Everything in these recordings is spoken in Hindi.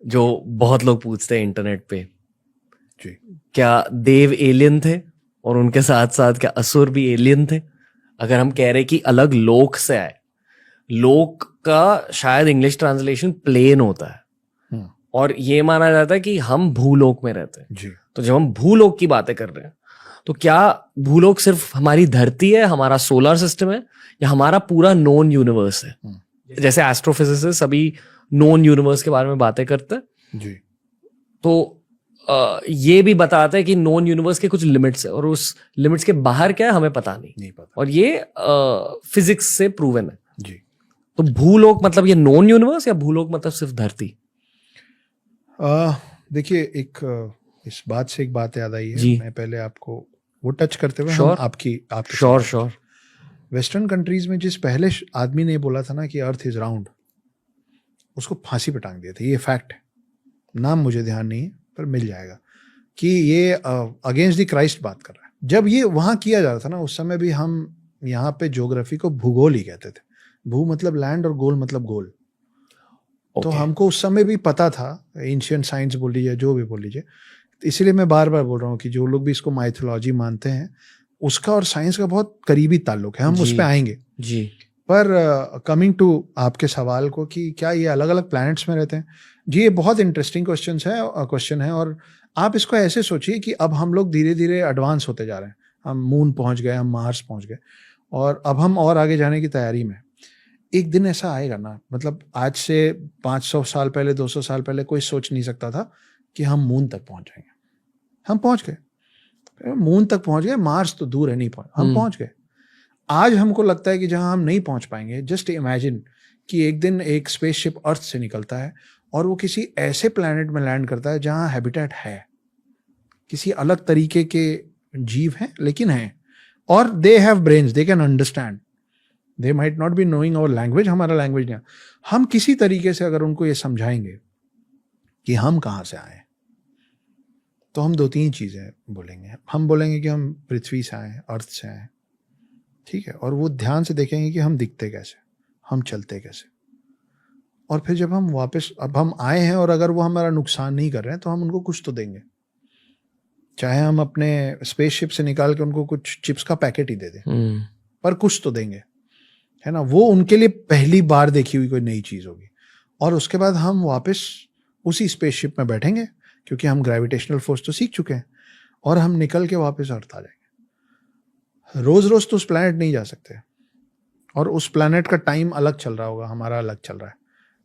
जो बहुत लोग पूछते हैं इंटरनेट पे, जी। क्या देव एलियन थे और उनके साथ साथ क्या असुर भी एलियन थे? अगर हम कह रहे कि अलग लोक से आए, लोक का शायद इंग्लिश ट्रांसलेशन प्लेन होता है, और ये माना जाता है कि हम भूलोक में रहते हैं। जी। तो जब हम भूलोक की बातें कर रहे हैं, तो क्या भूलोक सिर्फ हमारी धरती है, हमारा सोलर सिस्टम है, या हमारा पूरा नोन यूनिवर्स है? जैसे एस्ट्रोफिजिसिस्ट सभी नोन यूनिवर्स के बारे में बातें करते हैं, जी। तो ये भी बताता है कि नोन यूनिवर्स के कुछ लिमिट्स है, और उस लिमिट्स के बाहर क्या है हमें पता नहीं पता। और ये फिजिक्स से प्रूवन है। जी। तो भूलोक मतलब ये नॉन यूनिवर्स, या भूलोक मतलब सिर्फ धरती? देखिए, इस बात से एक बात याद आई है। जी। मैं पहले आपको वो टच करते हुए Sure. हम आपके श्योर श्योर। वेस्टर्न कंट्रीज में जिस पहले आदमी ने बोला था ना कि अर्थ इज राउंड, उसको फांसी पे टांग दिया था। ये फैक्ट है, नाम मुझे ध्यान नहीं है पर मिल जाएगा, कि ये अगेंस्ट द क्राइस्ट बात कर रहा है। जब ये वहां किया जा रहा था ना, उस समय भी हम यहाँ पे ज्योग्राफी को भूगोल ही कहते थे। भू मतलब लैंड और गोल मतलब गोल। तो हमको उस समय भी पता था, एंशिएंट साइंस बोल लीजिए, जो भी बोल लीजिए। इसीलिए मैं बार बार बोल रहा हूँ कि जो लोग भी इसको माइथोलॉजी मानते हैं, उसका और साइंस का बहुत करीबी ताल्लुक है। हम उस पर आएंगे जी। पर कमिंग टू आपके सवाल को कि क्या ये अलग अलग प्लैनेट्स में रहते हैं, जी ये बहुत इंटरेस्टिंग क्वेश्चन है। और आप इसको ऐसे सोचिए कि अब हम लोग धीरे धीरे एडवांस होते जा रहे हैं। हम मून पहुंच गए, हम मार्स पहुंच गए, और अब हम और आगे जाने की तैयारी में। एक दिन ऐसा आएगा ना, मतलब आज से 500 साल पहले, 200 साल पहले कोई सोच नहीं सकता था कि हम मून तक पहुंच जाएंगे। हम पहुंच गए, मून तक पहुंच गए, मार्स तो दूर है, नहीं पहुंच, हम पहुंच गए। आज हमको लगता है कि जहां हम नहीं पहुंच पाएंगे, जस्ट इमेजिन कि एक दिन एक स्पेसशिप अर्थ से निकलता है और वो किसी ऐसे प्लैनेट में लैंड करता है जहां हैबिटेट है, किसी अलग तरीके के जीव हैं लेकिन हैं, और they have brains, they can understand. They might not be knowing our language, हमारा लैंग्वेज नहीं। हम किसी तरीके से अगर उनको ये समझाएंगे कि हम कहाँ से आए, तो हम 2-3 चीज़ें बोलेंगे। हम बोलेंगे कि हम पृथ्वी से आए, अर्थ से आए, ठीक है, और वो ध्यान से देखेंगे कि हम दिखते कैसे, हम चलते कैसे। और फिर जब हम वापस, अब हम आए हैं और अगर वो हमारा नुकसान नहीं कर रहे हैं, तो हम उनको कुछ तो देंगे। चाहे हम अपने स्पेसशिप से निकाल के उनको कुछ चिप्स का पैकेट ही दे दें, पर कुछ तो देंगे, है ना। वो उनके लिए पहली बार देखी हुई कोई नई चीज़ होगी। और उसके बाद हम वापस उसी स्पेसशिप में बैठेंगे, क्योंकि हम ग्रेविटेशनल फोर्स तो सीख चुके हैं, और हम निकल के वापस अर्थ आ जाएंगे। रोज रोज तो उस प्लैनेट नहीं जा सकते, और उस प्लैनेट का टाइम अलग चल रहा होगा, हमारा अलग चल रहा है,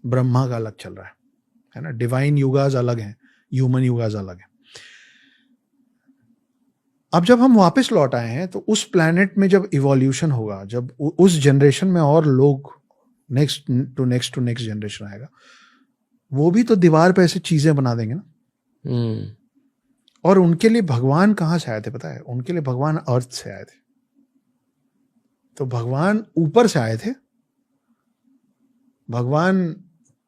ब्रह्मा का अलग चल रहा है ना। डिवाइन युगाज अलग हैं, ह्यूमन युगाज अलग हैं। अब जब हम वापस लौट आए हैं, तो उस प्लैनेट में जब इवोल्यूशन होगा, जब उस जनरेशन में और लोग नेक्स्ट टू नेक्स्ट जनरेशन आएगा, वो भी तो दीवार पे ऐसे चीजें बना देंगे ना। और उनके लिए भगवान कहाँ से आए थे पता है? उनके लिए भगवान अर्थ से आए थे। तो भगवान ऊपर से आए थे, भगवान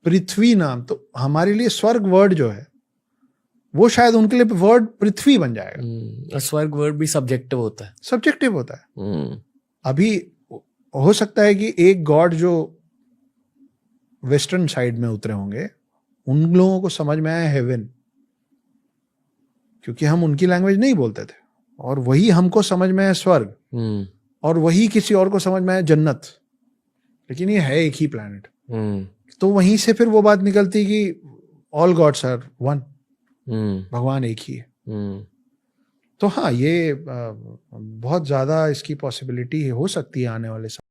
पृथ्वी नाम, तो हमारे लिए स्वर्ग वर्ड जो है, वो शायद उनके लिए वर्ड पृथ्वी बन जाएगा। स्वर्ग वर्ड भी सब्जेक्टिव होता है, सब्जेक्टिव होता है। अभी हो सकता है कि एक गॉड जो वेस्टर्न साइड में उतरे होंगे, उन लोगों को समझ में आया हेवन, क्योंकि हम उनकी लैंग्वेज नहीं बोलते थे, और वही हमको समझ में आया स्वर्ग, और वही किसी और को समझ में आया जन्नत। लेकिन ये है एक ही प्लैनेट। तो वहीं से फिर वो बात निकलती कि ऑल गॉड्स आर वन, भगवान एक ही है। तो हाँ, ये बहुत ज्यादा इसकी पॉसिबिलिटी हो सकती है आने वाले